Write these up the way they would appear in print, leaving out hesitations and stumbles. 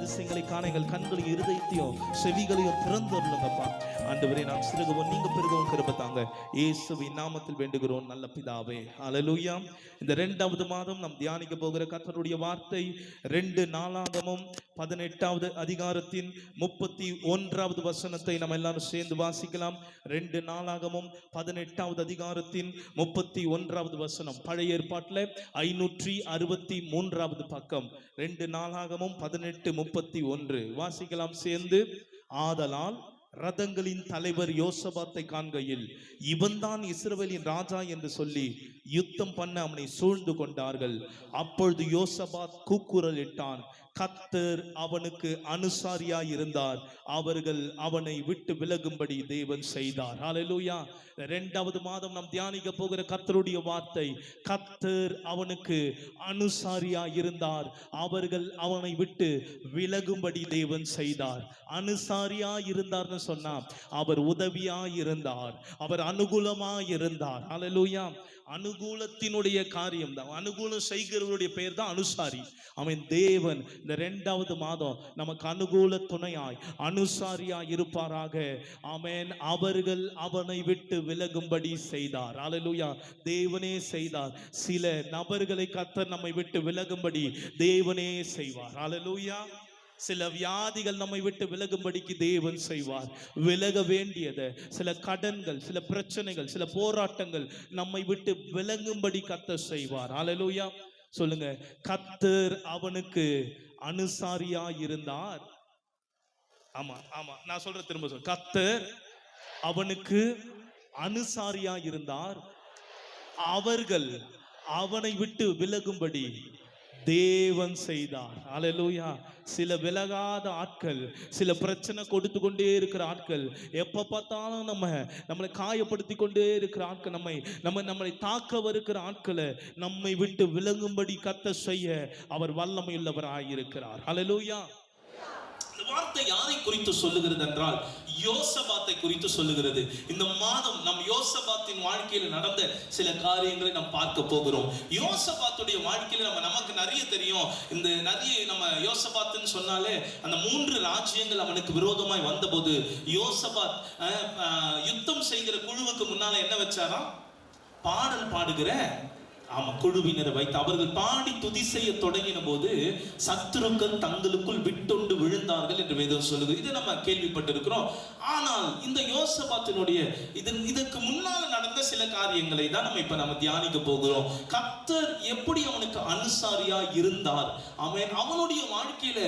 அதிசயங்களை காண எங்கள் கண்களையும் இருதயத்தையும் செவிகளையும் திறந்துள்ளங்கப்பா. ஆண்டவரே, நாம் சிறுகவும் நீங்க பெருகவும் கிருபை தாங்க. இயேசுவின் நாமத்தில் வேண்டுகிறோம் நல்ல பிதாவே. ஹல்லேலூயா. இந்த 2வது மாதம் நாம் தியானிக்க போகிற கர்த்தருடைய வார்த்தை 2 நாளாகமம் 18வது அதிகாரத்தின் 31வது வசனத்தை நம்ம எல்லாரும் சேர்ந்து வாசிக்கலாம். 2 நாளாகமம் 18வது அதிகாரத்தின் 31வது வசனம். பழைய ஏற்பாட்டில் 563வது பக்கம். 2 நாளாகமம் 18:31 வாசிக்கலாம் சேர்ந்து. ஆதலால் ரதங்களின் தலைவர் யோசபாத்தை காண்கையில், இவன்தான் இஸ்ரவேலின் ராஜா என்று சொல்லி யுத்தம் பண்ண அவனை சூழ்ந்து கொண்டார்கள். அப்பொழுது யோசபாத் கூக்குரல் இட்டான். கர்த்தர் அவனுக்கு அனுசாரியாய் இருந்தார். அவர்கள் அவனை விட்டு விலகும்படி தேவன் செய்தார். ஹல்லேலூயா. 2வது மாதம் நாம் தியானிக்க போகிற கர்த்தருடைய வார்த்தை, கர்த்தர் அவனுக்கு அனுசாரியாய் இருந்தார். அவர்கள் அவனை விட்டு விலகும்படி தேவன் செய்தார். அனுசாரியாய் இருந்தார்னு சொன்னா அவர் உதவியாய் இருந்தார், அவர் அனுகூலமாய் இருந்தார். ஹல்லேலூயா. அனுகூலத்தினுடைய காரியம் தான், அனுகூலம் செய்கிறவருடைய பெயர் தான் அனுசாரி. அவன் தேவன் இந்த 2வது மாதம் நமக்கு அனுகூல துணையாய் அனுசாரியாய் இருப்பாராக. ஆமென். அவர்கள் அவனை விட்டு விலகும்படி செய்தார். ஹல்லேலூயா. தேவனே செய்தார். சில நபர்களை கர்த்தர் நம்மை விட்டு விலகும்படி தேவனே செய்வார். ஹல்லேலூயா. சில வியாதிகள் நம்மை விட்டு விலகும்படிக்கு தேவன் செய்வார். விலக வேண்டியது சில கடன்கள், சில பிரச்சனைகள், சில போராட்டங்கள் நம்மை விட்டு விலகும்படி கர்த்தர் செய்வார். ஹல்லேலூயா. சொல்லுங்க, கர்த்தர் அவனுக்கு அனுசாரியா இருந்தார். ஆமா ஆமா, நான் சொல்ற திரும்ப சொல்ல, கர்த்தர் அவனுக்கு அனுசாரியா இருந்தார். அவர்கள் அவனை விட்டு விலகும்படி தேவன் செய்தார். ஹல்லேலூயா. சில விலகாத ஆட்கள், சில பிரச்சனை கொடுத்து கொண்டே இருக்கிற ஆட்கள், எப்ப பார்த்தாலும் நம்மளை காயப்படுத்தி கொண்டே இருக்கிற ஆட்கள், நம்மளை தாக்க வருகிற ஆட்களை நம்மை விட்டு விலகும்படி கர்த்தர் செய்ய அவர் வல்லமையுள்ளவராய் இருக்கிறார். ஹல்லேலூயா. இந்த வார்த்தை யாரை குறித்து சொல்லுகிறது என்றால் யோசபாத்தை குறித்து சொல்லுகிறது. இந்த மாதம் நம் யோசபாத்தின் வாழ்க்கையில் நடந்த சில காரியங்களை நாம் பார்க்க போகிறோம். யோசபாத்துடைய வாழ்க்கையில நமக்கு நிறைய தெரியும். இந்த நிறைய நம்ம யோசபாத்துன்னு சொன்னாலே அந்த 3 ராஜ்யங்கள் அவனுக்கு விரோதமாய் வந்தபோது யோசபாத் யுத்தம் செய்கிற குழுவுக்கு முன்னால என்ன வச்சாராம்? பாடல் பாடுகிற குழுவினரை வைத்து அவர்கள் பாடி துதி செய்ய தொடங்கின போது சத்துருக்கள் தங்களுக்குள் விட்டொண்டு விழுந்தார்கள் என்று வேதம் சொல்லுது. இதை நம்ம கேள்விப்பட்டிருக்கிறோம். ஆனால் இந்த யோசபாத்தினுடைய இதற்கு முன்னால் நடந்த சில காரியங்களை தான் நம்ம தியானிக்க போகிறோம். கர்த்தர் எப்படி அவனுக்கு அனுசாரியா இருந்தார், அவனுடைய வாழ்க்கையில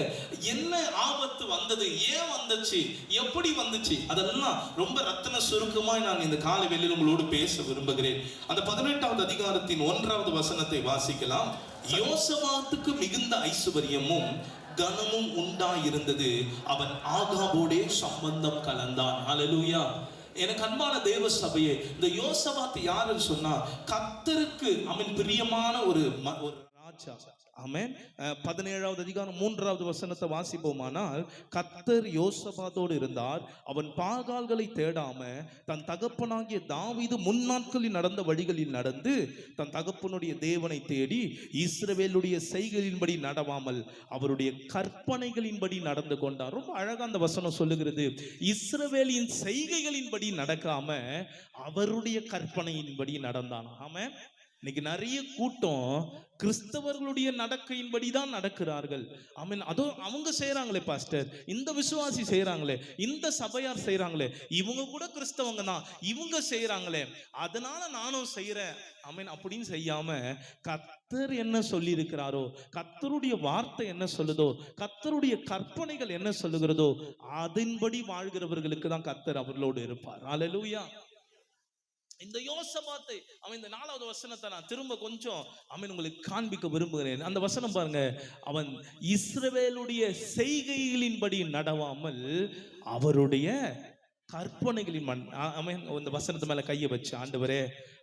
என்ன ஆபத்து வந்தது, ஏன் வந்துச்சு, எப்படி வந்துச்சு, அதெல்லாம் ரொம்ப ரத்தின சுருக்கமாய் நான் இந்த காலை வேளையில் உங்களோடு பேச விரும்புகிறேன். அந்த 18வது அதிகாரத்தின் 1வது வசனத்தை வாசிக்கலாம். யோசபாத்துக்கு மிகுந்த ஐசுவரியமும் கனமும் உண்டாயிருந்தது. அவன் ஆகாபோடே சம்பந்தம் கலந்தான். ஹல்லேலூயா. எனக்கு அன்பான தேவ சபையே, இந்த யோசபாத் யாருன்னு சொன்னா கர்த்தருக்கு பிரியமான ஒரு ராஜா. ஆமென். 17வது அதிகாரம் 3வது வசனத்தை வாசிப்போமானால், கர்த்தர் யோசபாத்தோடு இருந்தார். அவன் பாகால்களை தேடாம தன் தகப்பனாகிய தாவீது முன்னாட்களில் நடந்த வழிகளில் நடந்து தன் தகப்பனுடைய தேவனை தேடி இஸ்ரவேலுடைய செய்கைகளின்படி நடவாமல் அவருடைய கற்பனைகளின்படி நடந்து கொண்டார். ரொம்ப அழகா அந்த வசனம் சொல்லுகிறது. இஸ்ரவேலின் செய்கைகளின்படி நடக்காம அவருடைய கற்பனையின்படி நடந்தான். ஆமென். இன்னைக்கு நிறைய கூட்டம் கிறிஸ்தவர்களுடைய நடக்கையின்படி தான் நடக்கிறார்கள். அதுவும் அவங்க செய்யறாங்களே பாஸ்டர், இந்த விசுவாசி செய்யறாங்களே, இந்த சபையார் செய்யறாங்களே, இவங்க கூட கிறிஸ்தவங்க தான், இவங்க செய்யறாங்களே, அதனால நானும் செய்யறேன் அப்படின்னு செய்யாம கர்த்தர் என்ன சொல்லி இருக்கிறாரோ, கர்த்தருடைய வார்த்தை என்ன சொல்லுதோ, கர்த்தருடைய கற்பனைகள் என்ன சொல்லுகிறதோ அதன்படி வாழ்கிறவர்களுக்கு தான் கர்த்தர் அவர்களோடு இருப்பார். ஹல்லேலூயா. இந்த யோசபாத்தை இந்த 4வது வசனத்தை நான் திரும்ப கொஞ்சம் உங்களுக்கு காண்பிக்க விரும்புகிறேன். அந்த வசனம் பாருங்க. அவன் இஸ்ரவேலுடைய செய்கைகளின்படி நடவாமல் அவருடைய கற்பனைகளின் மண். இந்த வசனத்து மேல கையை வச்சு, ஆண்டவரே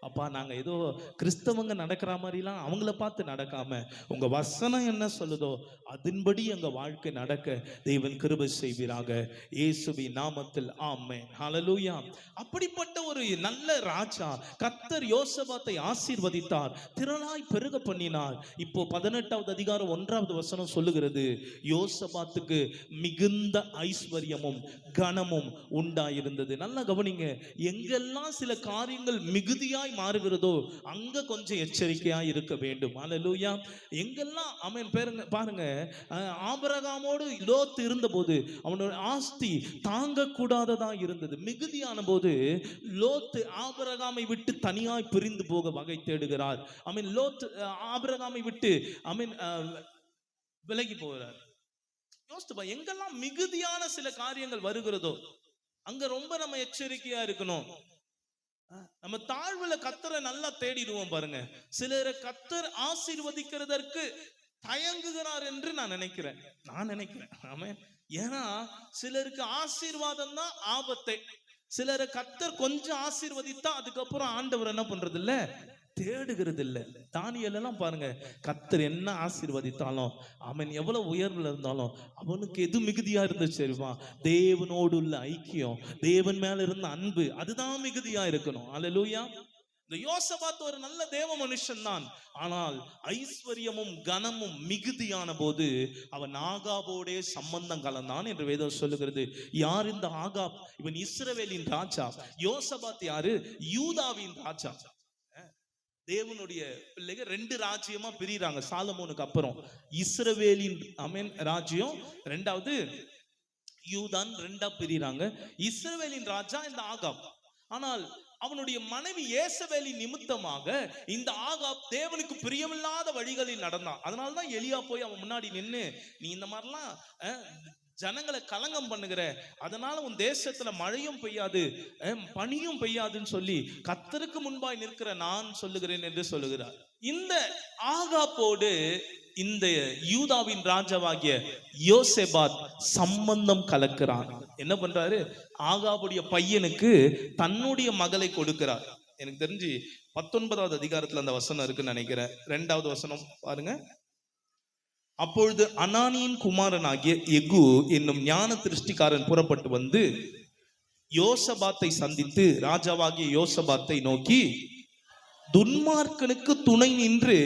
அப்பா, நாங்க ஏதோ கிறிஸ்தவங்க நடக்கிற மாதிரிலாம் அவங்கள பார்த்து நடக்காம உங்க வசனம் என்ன சொல்லுதோ அதன்படி எங்க வாழ்க்கை நடக்க தேவன் கிருபை செய்வீராக, இயேசுவின் நாமத்தில் ஆமென். ஹல்லேலூயா. அப்படிப்பட்ட ஒரு நல்ல ராஜா கர்த்தர் யோசபாத்தை ஆசீர்வதித்தார், திரளாய் பெருக பண்ணினார். இப்போ 18வது அதிகாரம் 1வது வசனம் சொல்லுகிறது, யோசபாத்துக்கு மிகுந்த ஐஸ்வர்யமும் கனமும் உண்டாயிருந்தது. நல்லா கவனிங்க, எங்கெல்லாம் சில காரியங்கள் மிகுதியாய் மாறுகிறதோ அங்க கொஞ்சம் எச்சரிக்கையா இருக்க வேண்டும். ஹல்லேலூயா. எங்கெல்லாம் ஆமென் பாருங்க, ஆபிரகாமோடு லோத் இருந்தபோது அவனோட ஆஸ்தி தாங்க கூடாததா இருந்தது. மிகுதியான போது லோத் ஆபிரகாமை விட்டு தனியாய் பிரிந்து போக வகை தேடுகிறார். லோத் ஆபிரகாமை விட்டு விலகி போகிறார். யோசித்து, எங்கெல்லாம் மிகுதியான சில காரியங்கள் வருகிறதோ அங்க ரொம்ப நம்ம எச்சரிக்கையா இருக்கணும். நம்ம தாழ்வுல கர்த்தரை நல்லா தேடிடுவோம் பாருங்க. சிலரை கர்த்தர் ஆசீர்வதிக்கிறதற்கு தயங்குகிறார் என்று நான் நினைக்கிறேன். ஆமென். ஏன்னா சிலருக்கு ஆசீர்வாதம் தான் ஆபத்தை. சிலரை கர்த்தர் கொஞ்சம் ஆசீர்வதித்தா அதுக்கப்புறம் ஆண்டவர் என்ன பண்றது இல்ல, தேடுகிறது இல்ல. தானியேல் எல்லாம் பாருங்க, கர்த்தர் என்ன ஆசீர்வதித்தாலும் அவன் எவ்வளவு உயர்வுல இருந்தாலும் அவனுக்கு எது மிகுதியா இருந்துச்சு தெரியுமா? தேவனோடு உள்ள ஐக்கியம், தேவன் மேல இருந்த அன்பு, அதுதான் மிகுதியா இருக்கணும். ஹல்லேலூயா. இந்த யோசபாத் ஒரு நல்ல தேவ மனுஷன் தான். ஆனால் ஐஸ்வர்யமும் கனமும் மிகுதியான போது அவன் ஆகாபோடே சம்பந்தம் கலந்தான் என்று வேதம் சொல்லுகிறது. யார் இந்த ஆகாப்? இவன் இஸ்ரவேலின் ராஜா. யோசபாத் யாரு? யூதாவின் ராஜா. தேவனுடைய பிள்ளைகள் 2 ராஜ்யமா பிரிறாங்க சாலமோனுக்கு அப்புறம். இஸ்ரவேலின் ராஜ்யம், 2வது யூதான், 2ஆ பிரிறாங்க. இஸ்ரவேலின் ராஜா இந்த ஆகாப். ஆனால் அவனுடைய மனைவி ஏசபேலின் நிமித்தமாக இந்த ஆகாப் தேவனுக்கு பிரியமில்லாத வழிகளில் நடந்தான். அதனாலதான் எலியா போய் அவன் முன்னாடி நின்னு, நீ இந்த மாதிரிலாம் ஜனங்களை கலங்கம் பண்ணுகிற, அதனால உன் தேசத்துல மழையும் பெய்யாது பனியும் பெய்யாதுன்னு சொல்லி கர்த்தருக்கு முன்பாய் நிற்கிற நான் சொல்லுகிறேன் என்று சொல்லுகிறார். இந்த ஆகாப்போடு இந்த யூதாவின் ராஜாவாகிய யோசபாத் சம்பந்தம் கலக்கிறான். என்ன பண்றாரு? ஆகாபுடைய பையனுக்கு தன்னுடைய மகளை கொடுக்கிறார். எனக்கு தெரிஞ்சு 19வது அதிகாரத்துல அந்த வசனம் இருக்குன்னு நினைக்கிறேன். 2வது வசனம் பாருங்க. அப்பொழுது அனானியின் குமாரனாகிய எகு என்னும் ஞான திருஷ்டிக்காரன் புறப்பட்டு வந்து யோசபாத்தை சந்தித்து ராஜாவாகிய யோசபாத்தை நோக்கி, துன்மார்க்கனுக்கு துணை நின்று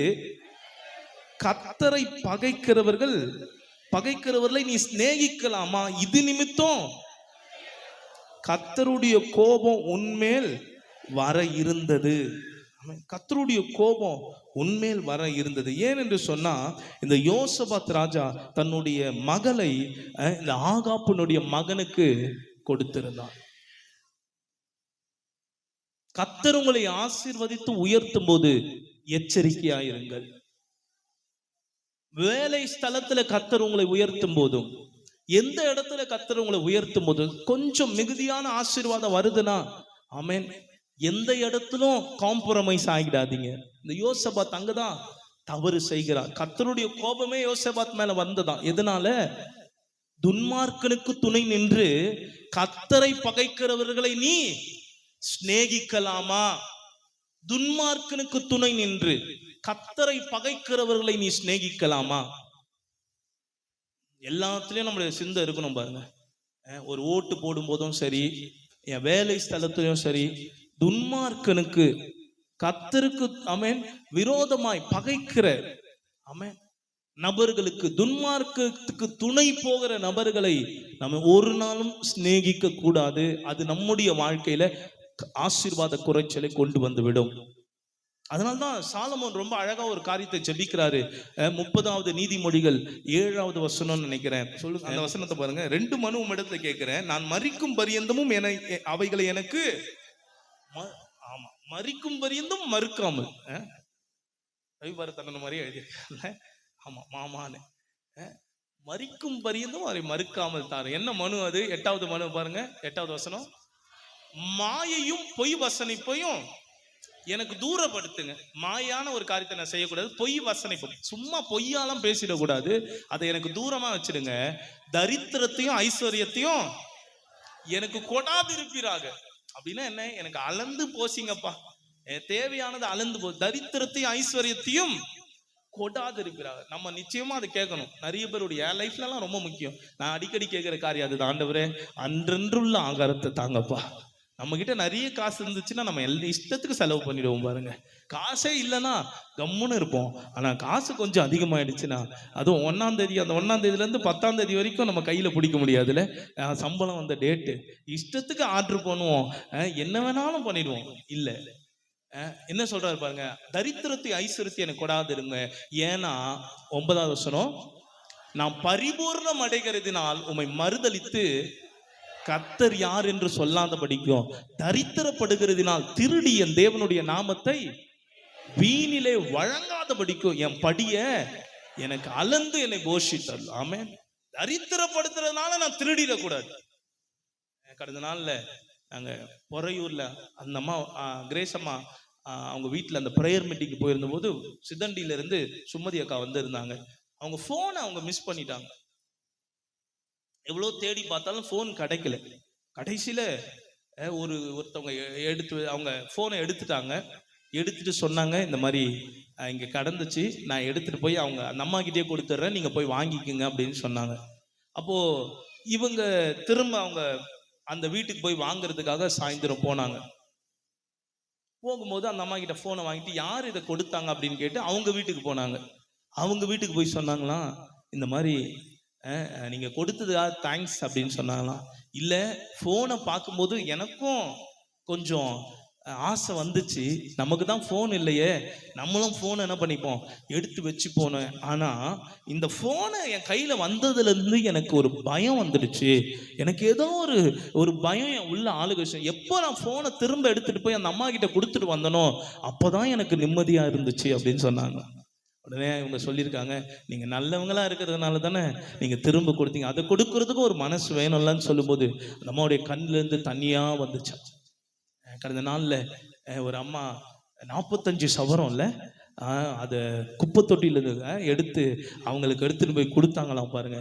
கர்த்தரை பகைக்கிறவர்களை நீ சிநேகிக்கலாமா? இது நிமித்தம் கர்த்தருடைய கோபம் உன்மேல் வர இருந்தது. கர்த்தருடைய கோபம் உன்மேல் வர இருந்தது. ஏன் என்று சொன்னா, இந்த யோசபாத் ராஜா தன்னுடைய மகளை இந்த ஆகாப்புனுடைய மகனுக்கு கொடுத்திருந்தான். கர்த்தர் உங்களை ஆசீர்வதித்து உயர்த்தும் போது எச்சரிக்கையாயிருங்கள். வேலை ஸ்தலத்துல கர்த்தர் உங்களை உயர்த்தும் போதும், எந்த இடத்துல கர்த்தர் உங்களை உயர்த்தும் போது கொஞ்சம் மிகுதியான ஆசீர்வாதம் வருதுன்னா ஆமென், எந்த இடத்திலும் காம்ப்ரமைஸ் ஆகிடாதீங்க. இந்த யோசபாத் அங்கதான் தவறு செய்கிறார். கர்த்தருடைய கோபமே யோசபாத் மேல வந்ததான். எதனால? துன்மார்க்கனுக்கு துணை நின்று கர்த்தரை பகைக்கிறவர்களை நீ சிநேகிக்கலாமா? துன்மார்க்கனுக்கு துணை நின்று கர்த்தரை பகைக்கிறவர்களை நீ சிநேகிக்கலாமா? எல்லாத்துலயும் நம்மளுடைய சிந்தை இருக்கணும் பாருங்க. ஒரு ஓட்டு போடும் போதும் சரி, என் வேலை ஸ்தலத்திலும் சரி, துன்மார்க்கனுக்கு கர்த்தருக்கு விரோதமாய் பகைக்கிற நபர்களுக்கு, துன்மார்க்கத்துக்கு துணை போகிற நபர்களை நம்ம ஒரு நாளும் சிநேகிக்க கூடாது. அது நம்முடைய வாழ்க்கையில ஆசீர்வாத குறைச்சலை கொண்டு வந்து விடும். அதனால்தான் சாலமோன் ரொம்ப அழகா ஒரு காரியத்தை ஜெபிக்கிறாரு. 30வது நீதிமொழிகள் 7வது வசனம் நினைக்கிறேன். சொல்லுங்க அந்த வசனத்தை பாருங்க. 2 மனு இடத்துல கேட்கிறேன், நான் மரிக்கும் பரியந்தமும் அவைகளை எனக்கு மரிக்கும் பரியந்தும் மறுக்காமல், ரவிபாரத்தண்ணன் மாதிரியே எழுதியிருக்காங்க. ஆமா, மாமான்னு மரிக்கும் பரியந்தும் அதை மறுக்காமல் தாரு. என்ன மனு அது? 8வது மனு பாருங்க, 8வது வசனம். மாயையும் பொய் வசனிப்பையும் எனக்கு தூரப்படுத்துங்க. மாயான ஒரு காரியத்தை நான் செய்யக்கூடாது. பொய் வசனிப்பு, சும்மா பொய்யாலாம் பேசிடக்கூடாது. அதை எனக்கு தூரமா வச்சிடுங்க. தரித்திரத்தையும் ஐஸ்வர்யத்தையும் எனக்கு கொடாது இருப்பீராக. அப்படின்னா என்ன? எனக்கு அளந்து போசிங்கப்பா, தேவையானது அளந்து போ, தரித்திரத்தையும் ஐஸ்வர்யத்தையும் கொடாது இருக்கிறாங்க. நம்ம நிச்சயமா அதை கேட்கணும். நிறைய பேருடைய என் லைஃப்ல எல்லாம் ரொம்ப முக்கியம். நான் அடிக்கடி கேட்கிற காரியம் அது, ஆண்டவரே அன்றன்றுள்ள ஆகாரத்தை தாங்கப்பா. நம்ம கிட்ட நிறைய காசு இருந்துச்சுன்னா நம்ம எல்லா இஷ்டத்துக்கு செலவு பண்ணிடுவோம் பாருங்க. காசே இல்லைன்னா கம்முன்னு இருப்போம். ஆனா காசு கொஞ்சம் அதிகமாயிடுச்சுன்னா, அதுவும் 1ஆம் தேதி, அந்த 1ஆம் தேதியில இருந்து 10ஆம் தேதி வரைக்கும் நம்ம கையில பிடிக்க முடியாதுல்ல. சம்பளம் வந்த டேட்டு இஷ்டத்துக்கு ஆர்டர் பண்ணுவோம், என்ன வேணாலும் பண்ணிடுவோம். இல்ல, என்ன சொல்றாரு பாருங்க, தரித்திரத்தை ஐஸ்வர்யத்தை எனக்கு கொடாது இருங்க. ஏன்னா 9வது வசனம், நான் பரிபூர்ணம் அடைகிறதினால் உம்மை மறுதலித்து கர்த்தர் யார் என்று சொல்லாத படிக்கும், தரித்திரப்படுகிறதினால் திருடி என் தேவனுடைய நாமத்தை வீணிலே வழங்காத படிக்கும், என் படிய எனக்கு அளந்து என்னை போஷித்தல். ஆமென். தரித்திரப்படுத்துறதுனால நான் திருடிடக்கூடாது. கடந்த நாள்ல நாங்க பொறையூர்ல அந்த அம்மா, கிரேஸ் அம்மா, அவங்க வீட்டில் அந்த ப்ரேயர் மீட்டிங்கு போயிருந்த போது சிதண்டியில இருந்து சுமதி அக்கா வந்து இருந்தாங்க. அவங்க போனை அவங்க மிஸ் பண்ணிட்டாங்க. எவ்வளோ தேடி பார்த்தாலும் போன் கிடைக்கல. கடைசியில ஒருத்தவங்க எடுத்து அவங்க போனை எடுத்துட்டாங்க. எடுத்துட்டு சொன்னாங்க, இந்த மாதிரி இங்க கடந்துச்சு, நான் எடுத்துட்டு போய் அவங்க அந்த அம்மா கிட்டே கொடுத்துட்றேன், நீங்க போய் வாங்கிக்கோங்க அப்படின்னு சொன்னாங்க. அப்போ இவங்க திரும்ப அவங்க அந்த வீட்டுக்கு போய் வாங்குறதுக்காக சாயந்தரம் போனாங்க. போகும்போது அந்த அம்மா கிட்ட போனை வாங்கிட்டு யார் இதை கொடுத்தாங்க அப்படின்னு கேட்டு அவங்க வீட்டுக்கு போனாங்க. அவங்க வீட்டுக்கு போய் சொன்னாங்களாம், இந்த மாதிரி நீங்க கொடுத்ததா தேங்க்ஸ் அப்படின்னு சொன்னாங்களாம். இல்ல, போனை பார்க்கும்போது எனக்கும் கொஞ்சம் ஆசை வந்துச்சு, நமக்கு தான் ஃபோன் இல்லையே, நம்மளும் ஃபோனை என்ன பண்ணிப்போம், எடுத்து வச்சு போனேன். ஆனா இந்த ஃபோனை என் கையில வந்ததுல இருந்து எனக்கு ஒரு பயம் வந்துடுச்சு. எனக்கு ஏதோ ஒரு பயம் என் உள்ள ஆளுகை. எப்போ நான் ஃபோனை திரும்ப எடுத்துட்டு போய் அந்த அம்மா கிட்ட கொடுத்துட்டு வந்தனோ அப்போதான் எனக்கு நிம்மதியா இருந்துச்சு அப்படின்னு சொன்னாங்க. உடனே இவங்க சொல்லியிருக்காங்க, நீங்க நல்லவங்களா இருக்கிறதுனால தானே நீங்க திரும்ப கொடுத்தீங்க, அதை கொடுக்கறதுக்கு ஒரு மனசு வேணும்லன்னு சொல்லும்போது அந்த அம்மாவுடைய கண்ணுல இருந்து தண்ணியா வந்துச்சு. கடந்த நாள்ல ஒரு அம்மா 45 சவரம் இல்ல, அதை குப்பை தொட்டியில எடுத்து அவங்களுக்கு எடுத்துட்டு போய் கொடுத்தாங்களாம் பாருங்க.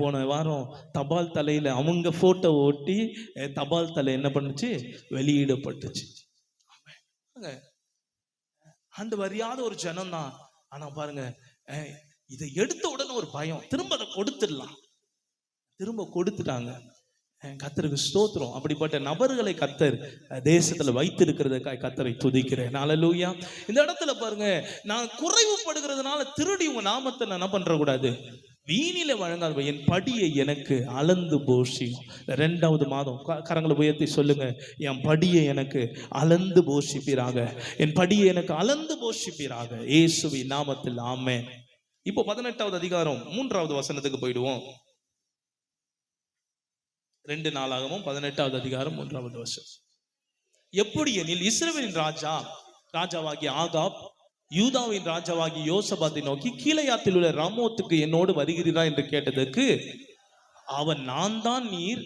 போன வாரம் தபால் தலையில அவங்க போட்டோ ஒட்டி தபால் தலை என்ன பண்ணுச்சு, வெளியிடப்பட்டுச்சு. அந்த வரியாத ஒரு ஜனம் தான். ஆனா பாருங்க, இதை எடுத்த உடனே ஒரு பயம், திரும்ப அதை கொடுத்துடலாம், திரும்ப கொடுத்துட்டாங்க. கர்த்தருக்கு ஸ்தோத்திரம். அப்படிப்பட்ட நபர்களை கர்த்தர் தேசத்துல வைத்திருக்கிறதுக்காக கர்த்தரை துதிக்கிறேன். ஹல்லேலூயா. இந்த இடத்துல பாருங்க, நான் குறைவுபடுகிறதுனால திருடி உங்க நாமத்தை நான் என்ன பண்ற கூடாது, வீணில வழங்காத, என் படியை எனக்கு அளந்து போஷியும். 2வது மாதம் கரங்களை உயர்த்தி சொல்லுங்க, என் படியை எனக்கு அளந்து போஷிப்பீராக, என் படியை எனக்கு அளந்து போஷிப்பீராக, இயேசுவின் நாமத்தில் ஆமென். இப்போ 18வது அதிகாரம் 3வது வசனத்துக்கு போயிடுவோம். 2 நாளாகமும் 18வது அதிகாரம் 1வது வசனம். எப்படி எனில் இஸ்ரவேலின் ராஜாவாகிய ஆகாப் யூதாவின் ராஜாவாகிய யோசபாத்தை நோக்கி, கீலேயாத்தில் உள்ள ராமோத்துக்கு என்னோடு வருகிறீரா என்று கேட்டதற்கு அவன், நான் தான் நீர்,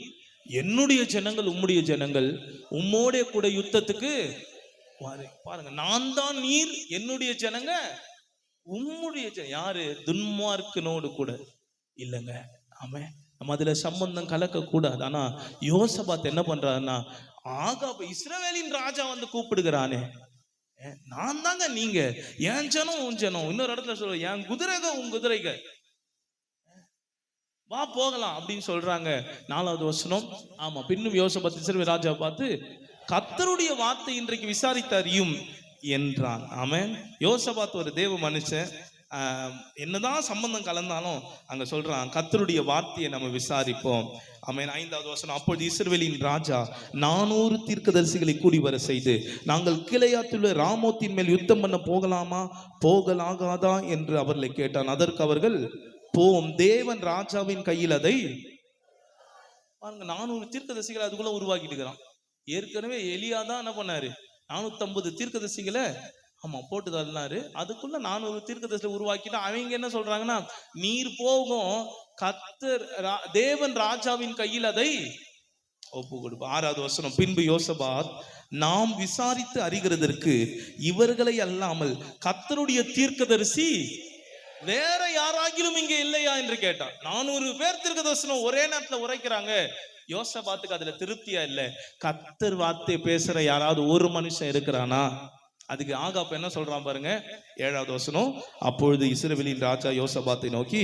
என்னுடைய ஜனங்கள் உம்முடைய ஜனங்கள், உம்மோட கூட யுத்தத்துக்கு பாருங்க, நான் தான் நீர், என்னுடைய ஜனங்க உம்முடைய யாரு, துன்மார்க்கனோடு கூட இல்லைங்க. ஆமென். நம்ம அதுல சம்பந்தம் கலக்க கூடாது. ஆனா யோசபாத் என்ன பண்றாருன்னா, ஆகாப் இஸ்ரவேலின் ராஜா வந்து கூப்பிடுகிறானே, நான் தாங்க நீங்க, என் ஜனம் உன் ஜனம். இன்னொரு இடத்துல சொல்ற, என் குதிரைக உன் குதிரைக, வா போகலாம் அப்படின்னு சொல்றாங்க. 4வது வசனம். ஆமா, பின்னும் யோசபாத் இஸ்ரவேல் ராஜா பார்த்து, கர்த்தருடைய வார்த்தை இன்றைக்கு விசாரித்தறியும் என்றான். ஆமென். யோசபாத் ஒரு தேவ மனுஷன். என்னதான் சம்பந்தம் கலந்தாலும் அங்க சொல்றான், கர்த்தருடைய வார்த்தையை நம்ம விசாரிப்போம். ஆமென். 5வது வசனம். அப்பொழுது இஸ்ரவேலின் ராஜா 400 தீர்க்கதரிசிகளை கூடி வர செய்து, நாங்கள் கீலேயாத்தில் ராமோத்தின் மேல் யுத்தம் பண்ண போகலாமா போகலாகாதா என்று அவர்களை கேட்டான். அதற்கு அவர்கள், போம், தேவன் ராஜாவின் கையில் அதை பாருங்க. 400 தீர்க்கதரிசிகளை அதுக்குள்ள உருவாக்கிட்டு இருக்கிறான். ஏற்கனவே எலியா தான் என்ன பண்ணாரு, 450 தீர்க்கதரிசிகளை போட்டு தள்ளினாரு. அதுக்குள்ள 400 தீர்க்கதரிசிகளை உருவாக்கிட்டு அவங்க என்ன சொல்றாங்கன்னா, நீர் போகும், கர்த்தர் தேவன் ராஜாவின் கையில் அதை ஒப்பு கொடுப்பார். 6வது வசனம். பின்பு யோசபாத், நாம் விசாரித்து அறிகிறதற்கு இவர்களை அல்லாமல் கர்த்தருடைய தீர்க்கதரிசி வேற யாராகிலும் இங்கே இல்லையா என்று கேட்டான். 400 பேர் தீர்க்கதரிசனம் ஒரே நேரத்துல உரைக்கிறாங்க. யோசபாத்துக்கு அதுல திருப்தியா இல்ல. கர்த்தர் வார்த்தை பேசுற யாராவது ஒரு மனுஷன் இருக்கிறானா? அதுக்கு ஆகாப் என்ன சொல்றான் பாருங்க, 7வது வசனம். அப்பொழுது இஸ்ரவேலின் ராஜா யோசபாத்தை நோக்கி,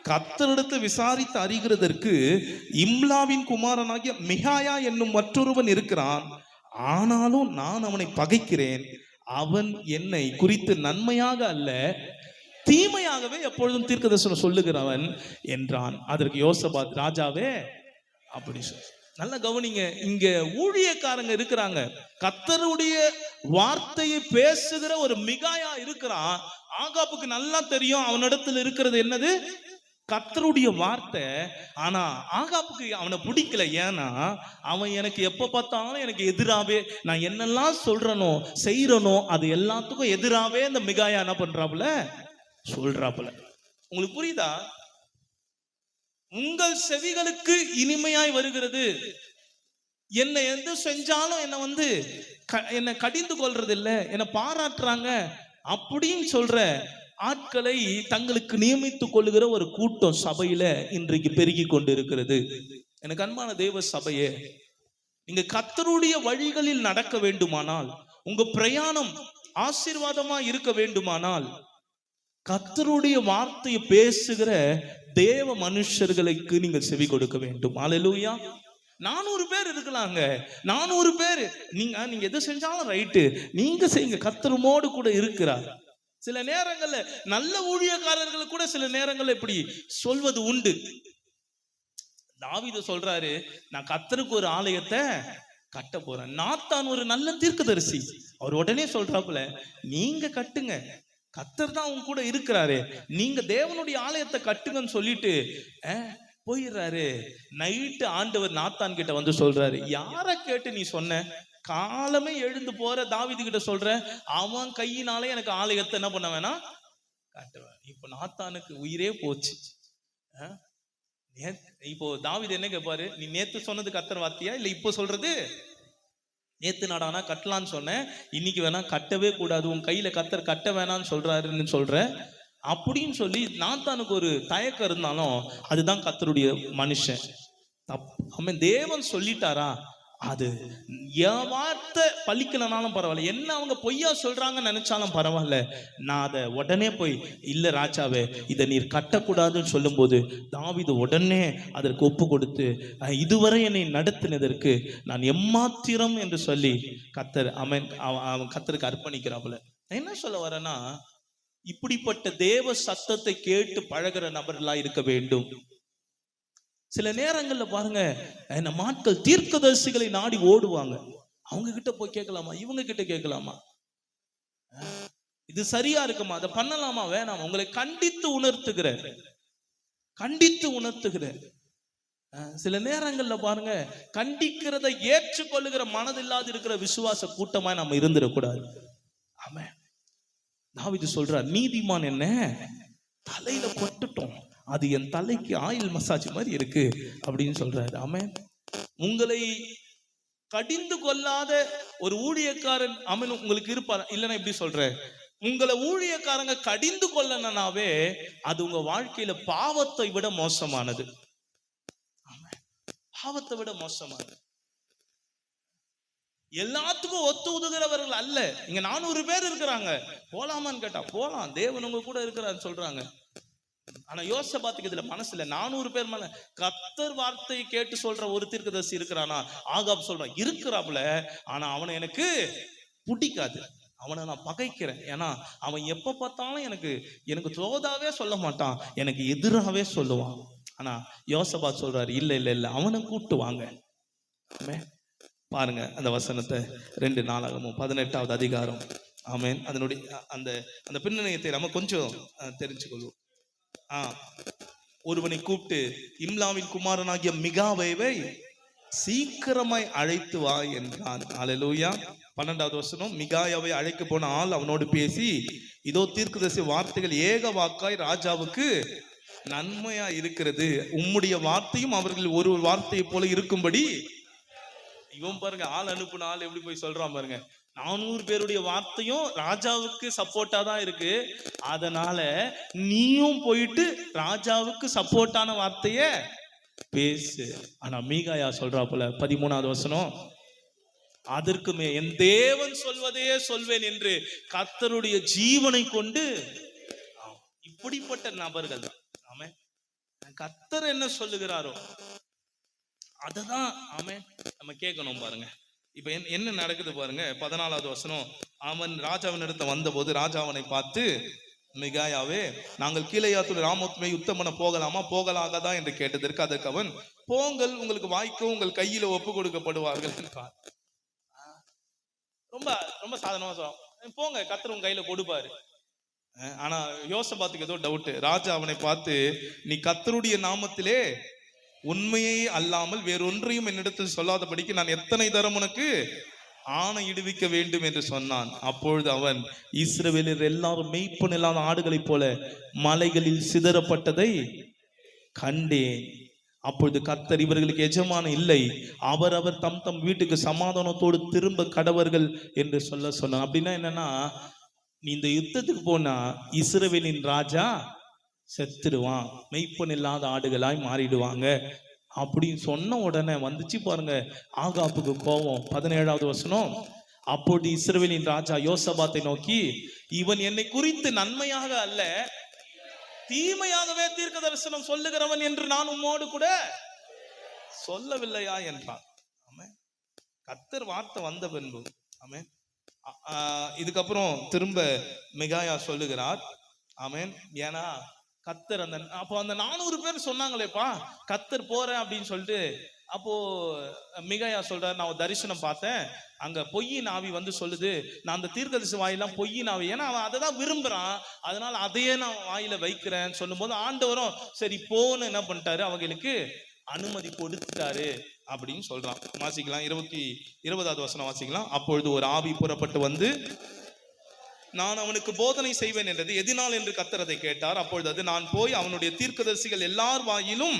கர்த்தரிடத்தில் விசாரித்து அறிகிறதற்கு இம்லாவின் குமாரனாகிய மிகாயா என்னும் மற்றொருவன் இருக்கிறான். ஆனாலும் நான் அவனை பகைக்கிறேன். அவன் என்னை குறித்து நன்மையாக அல்ல தீமையாகவே எப்பொழுதும் தீர்க்கதரிசனம் சொல்லுகிறவன் என்றான். அதற்கு யோசபாத், ராஜாவே அப்படி சொல். நல்ல கவனிங்க, இங்க ஊழியக்காரங்க இருக்கிறாங்க. கர்த்தருடைய வார்த்தையை பேசுகிற ஒரு மிகாயா இருக்கிறான். ஆகாப்புக்கு நல்லா தெரியும் அவனிடத்தில் இருக்கிறது என்னது, கர்த்தருடைய வார்த்தை. ஆனா ஆகாப்புக்கு அவனை பிடிக்கல. ஏன்னா அவன் எனக்கு எப்ப பார்த்தாலும் எனக்கு எதிராவே, நான் என்னெல்லாம் சொல்றனோ செய்யறனோ அது எல்லாத்துக்கும் எதிராவே இந்த மிகாயா என்ன பண்றாப்புல, சொல்றாப்புல. உங்களுக்கு புரியுதா? உங்கள் செவிகளுக்கு இனிமையாய் வருகிறது, என்னை எது செஞ்சாலும் என்னை கடிந்து கொள்றது இல்ல, என்னை பாராட்டுறாங்க அப்படின்னு சொல்ற ஆட்களை தங்களுக்கு நியமித்துக் கொள்ளுகிற ஒரு கூட்டம் சபையில இன்றைக்கு பெருகி கொண்டு இருக்கிறது. எனக்கு அன்பான தேவ சபையே, நீங்க கர்த்தருடைய வழிகளில் நடக்க வேண்டுமானால், உங்க பிரயாணம் ஆசீர்வாதமா இருக்க வேண்டுமானால், கர்த்தருடைய வார்த்தையை பேசுகிற தேவ மனுஷர்களுக்கு நீங்கள் செவி கொடுக்க வேண்டும். அல்லேலூயா. 400 பேர் இருக்கலாங்க. 400 பேர் நீங்க எது செஞ்சாலும் ரைட்டு, நீங்க செய்யுங்க, கர்த்தருமோடு கூட இருக்கிறார். சில நேரங்கள்ல நல்ல ஊழியக்காரர்கள் கூட சில நேரங்கள்ல இப்படி சொல்வது உண்டு. தாவீது சொல்றாரு, நான் கர்த்தருக்கு ஒரு ஆலயத்தை கட்ட போறேன். நாத்தான் ஒரு நல்ல தீர்க்கதரிசி, அவர் உடனே சொல்றாப்புல, நீங்க கட்டுங்க, கர்த்தர் தான் உங்க கூட இருக்கிறாரு, நீங்க தேவனுடைய ஆலயத்தை கட்டுங்கன்னு சொல்லிட்டு போயிடுறாரு. நைட்டு ஆண்டவர் நாத்தான் கிட்ட வந்து சொல்றாரு, யார கேட்டு நீ சொன்ன? காலமே எழுந்து போற தாவீது கிட்ட சொல்ற, அவன் கையினாலே எனக்கு ஆலயத்தை என்ன பண்ண வேணாம், கட்டுவேன். இப்போ நாத்தானுக்கு உயிரே போச்சு. இப்போ தாவீது என்ன கேட்பாரு, நீ நேத்து சொன்னது கர்த்தர் வார்த்தையா இல்ல இப்போ சொல்றது? நேத்து நாடானா கட்டலான்னு சொன்னேன், இன்னைக்கு வேணா கட்டவே கூடாது, உன் கையில கர்த்தர் கட்ட வேணான்னு சொல்றாருன்னு சொல்ற அப்படின்னு சொல்லி நாத்தானுக்கு ஒரு தயக்கம் இருந்தாலும் அதுதான் கர்த்தருடைய மனுஷன். அவன் தேவன் சொல்லிட்டாரா, அது என் வார்த்தை பலிக்கலனாலும் பரவாயில்ல, என்ன அவங்க பொய்யா சொல்றாங்கன்னு நினைச்சாலும் பரவாயில்ல, நான் அதை உடனே போய், இல்ல ராஜாவே இதை நீர் கட்டக்கூடாதுன்னு சொல்லும் போது தாவீது உடனே அதற்கு ஒப்பு கொடுத்து, இதுவரை என்னை நடத்தினதற்கு நான் எம்மாத்திரம் என்று சொல்லி கர்த்தர் அவன் கர்த்தருக்கு அர்ப்பணிக்கிறாப்புல. என்ன சொல்ல வரேன்னா, இப்படிப்பட்ட தேவ சத்தத்தை கேட்டு பழகிற நபர்களா இருக்க வேண்டும். சில நேரங்கள்ல பாருங்க, நம்ம ஆட்கள் தீர்க்கதரிசிகளை நாடி ஓடுவாங்க. அவங்க கிட்ட போய் கேட்கலாமா, இவங்க கிட்ட கேட்கலாமா, இது சரியா இருக்குமா, அதை பண்ணலாமா வேணாமா, உங்களை கண்டித்து உணர்த்துகிற சில நேரங்கள்ல பாருங்க, கண்டிக்கிறதை ஏற்றுக்கொள்ளுகிற மனதில்லாது இருக்கிற விசுவாச கூட்டமா நம்ம இருந்துடக்கூடாது. ஆமென். தாவீது சொல்றார், நீதிமான் என்ன தலையில கொட்டுட்டோம், அது என் தலைக்கு ஆயில் மசாஜ் மாதிரி இருக்கு அப்படின்னு சொல்றாரு. ஆமென். உங்களை கடிந்து கொள்ளாத ஒரு ஊழியக்காரன் உங்களுக்கு இருப்பார் இல்லைன்னா இப்படி சொல்றேன், உங்களை ஊழியக்காரங்க கடிந்து கொள்ளனாவே அது உங்க வாழ்க்கையில பாவத்தை விட மோசமானது. பாவத்தை விட மோசமானது. எல்லாத்துக்கும் ஒத்து உதுகிறவர்கள் அல்ல. இங்க 400 பேர் இருக்கிறாங்க, போலாமான்னு கேட்டா போலாம், தேவன் உங்க கூட இருக்கிறான்னு சொல்றாங்க. ஆனா யோசபாத்துக்கு இதுல மனசுல 400 பேர் மேல கர்த்தர் வார்த்தையை கேட்டு சொல்ற ஒரு தீர்க்கதரிசி இருக்கிறானா? ஆகாப் சொல்றான், இருக்கிறாப்புல, ஆனா அவனை எனக்கு பிடிக்காது, அவனை நான் பகைக்கிறேன். ஏன்னா அவன் எப்ப பார்த்தாலும் எனக்கு தோதாவே சொல்ல மாட்டான், எனக்கு எதிராகவே சொல்லுவான். ஆனா யோசபாத் சொல்றாரு, இல்ல இல்ல இல்ல, அவனை கூப்பிட்டு வாங்க. பாருங்க அந்த வசனத்தை, 2 நாளாகமும் 18வது அதிகாரம். ஆமென். அதனுடைய அந்த பின்னணியத்தை நம்ம கொஞ்சம் தெரிஞ்சுக்கொள்வோம். ஒருவனை கூப்பிட்டு, இம்லாவின் குமாரனாகிய மிகாவை சீக்கிரமாய் அழைத்து வா என்றான். அல்லேலூயா. 12வது வசனம். மிகாயாவை அழைக்க போன ஆள் அவனோடு பேசி, இதோ தீர்க்கதரிசி வார்த்தைகள் ஏக வாக்காய் ராஜாவுக்கு நன்மையா இருக்கிறது, உம்முடைய வார்த்தையும் அவர்கள் ஒரு வார்த்தையை போல இருக்கும்படி இவன் பாருங்க, ஆள் அனுப்புன ஆள் எப்படி போய் சொல்றான் பாருங்க. 400 பேருடைய வார்த்தையும் ராஜாவுக்கு சப்போர்ட்டா தான் இருக்கு. அதனால நீயும் போயிட்டு ராஜாவுக்கு சப்போர்ட்டான வார்த்தைய பேசு. ஆனா மீகாயா சொல்றாப்புல 13வது வசனம், அதற்குமே என் தேவன் சொல்வதையே சொல்வேன் என்று கர்த்தருடைய ஜீவனை கொண்டு. இப்படிப்பட்ட நபர்கள் தான். ஆமென். கர்த்தர் என்ன சொல்லுகிறாரோ அததான் ஆமென் நம்ம கேட்கணும் பாருங்க. இப்ப என்ன நடக்குது பாருங்க. 14வது வசனம், அவன் ராஜாவின் இடத்த வந்தபோது ராஜா அவனை பார்த்து, மிகாயாவே, நாங்கள் கீலேயாத்துள்ள ராமோத்மே யுத்தம் பண்ண போகலாமா போகலாகாதா என்று கேட்டதற்கு அதற்கு அவன், போங்கள், உங்களுக்கு வாய்க்கும், உங்கள் கையில ஒப்பு கொடுக்கப்படுவார்கள் என்றான். ரொம்ப ரொம்ப சாதாரணமா சொல்றான், போங்க, கர்த்தர் உங்க கையில கொடுப்பாரு. ஆனா யோசபாத்துக்கு ஏதோ டவுட். ராஜா அவனை பார்த்து, நீ கர்த்தருடைய நாமத்திலே உண்மையை அல்லாமல் வேறொன்றையும் என்னிடத்தில் சொல்லாதபடிக்கு நான் எத்தனை தரம் உனக்கு ஆணையிடுவிக்க வேண்டும் என்று சொன்னான். அப்பொழுது அவன், இஸ்ரவேலர் எல்லாரும் மேய்ப்பன் இல்லாத ஆடுகளைப் போல மலைகளில் சிதறப்பட்டதை கண்டேன். அப்பொழுது கர்த்தர், இவர்களுக்கு எஜமானம் இல்லை, அவரவர் தம் தம் வீட்டுக்கு சமாதானத்தோடு திரும்ப கடவர்கள் என்று சொன்னான். அப்படின்னா என்னன்னா, நீ இந்த யுத்தத்துக்கு போனா இஸ்ரவேலின் ராஜா செத்துடுவான், மெய்ப்பன் இல்லாத ஆடுகளாய் மாறிடுவாங்க அப்படின்னு சொன்ன உடனே வந்துச்சு பாருங்க ஆகாப்புக்கு கோபம். 17வது வசனம், அப்போது இஸ்ரவேலின் ராஜா யோசபாத்தை நோக்கி, இவன் என்னை குறித்து நன்மையாக அல்ல தீமையாகவே தீர்க்க தரிசனம் சொல்லுகிறவன் என்று நான் உம்மோடு கூட சொல்லவில்லையா என்றான். ஆமென். கர்த்தர் வார்த்தை வந்த பின்பு ஆமென். இதுக்கப்புறம் திரும்ப மிகாயா சொல்லுகிறார். ஆமென். ஏன்னா கர்த்தர் அப்போ அந்த 400 பேர் சொன்னாங்களேப்பா கர்த்தர் போறேன் அப்படின்னு சொல்லிட்டு, அப்போ மிகாயா சொல்றாரு, நான் தரிசனம் பார்த்தேன், அங்க பொய்யின் ஆவி வந்து சொல்லுது, நான் அந்த தீர்க்கதரிசி வாயெல்லாம் பொய்யின் ஆவி, ஏன்னா அவன் அதை தான் விரும்புறான், அதனால அதையே நான் வாயில வைக்கிறேன்னு சொல்லும் போது ஆண்டவரும் சரி போன்னு என்ன பண்ணிட்டாரு, அவங்களுக்கு அனுமதி கொடுத்துட்டாரு அப்படின்னு சொல்றான். வாசிக்கலாம், 20வது வசனம் வாசிக்கலாம். அப்பொழுது ஒரு ஆவி புறப்பட்டு வந்து, நான் அவனுக்கு போதனை செய்வேன் என்றது எதினால் என்று கர்த்தர் அதை கேட்டார். அப்பொழுது அது, நான் போய் அவனுடைய தீர்க்கதரிசிகள் எல்லார் வாயிலும்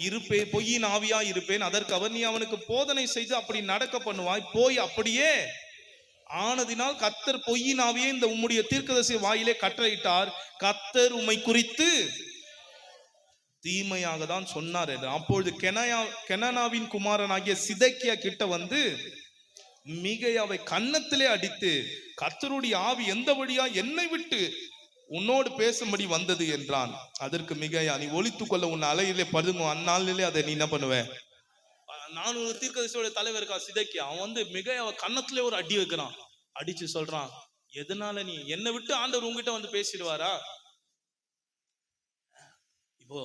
இருப்பேன், பொய்யின் ஆவியா இருப்பேன். அதற்கு அவர், நீ அவனுக்கு போதனை செய்து அப்படி நடக்க பண்ணுவாய், போய் அப்படியே ஆனதினால் கர்த்தர் பொய்யின் ஆவியை இந்த உம்முடைய தீர்க்கதரிசி வாயிலே கட்டளையிட்டார், கர்த்தர் உம்மை குறித்து தீமையாக தான் சொன்னார் என்று. அப்பொழுது கெனானாவின் குமாரனாகிய சிதேக்கியா கிட்ட வந்து மிகாயாவை கன்னத்திலே அடித்து, கர்த்தருடைய ஆவி எந்த வழியா என்னை விட்டு உன்னோடு பேசும்படி வந்தது என்றான். அதற்கு மிகாயா, நீ ஒளித்துக் கொள்ள உன் அலையிலே பதுங்கும், அந்நாளிலே அதை நீ என்ன பண்ணுவ. 400 தீர்க்கதரிசியோட தலைவர் இருக்கா சிதேக்கியா, அவன் வந்து மிகாயாவை கன்னத்திலே ஒரு அடி வைக்கிறான். அடிச்சு சொல்றான், எதனால நீ என்னை விட்டு ஆண்டவர் உங்ககிட்ட வந்து பேசிடுவாரா? இப்போ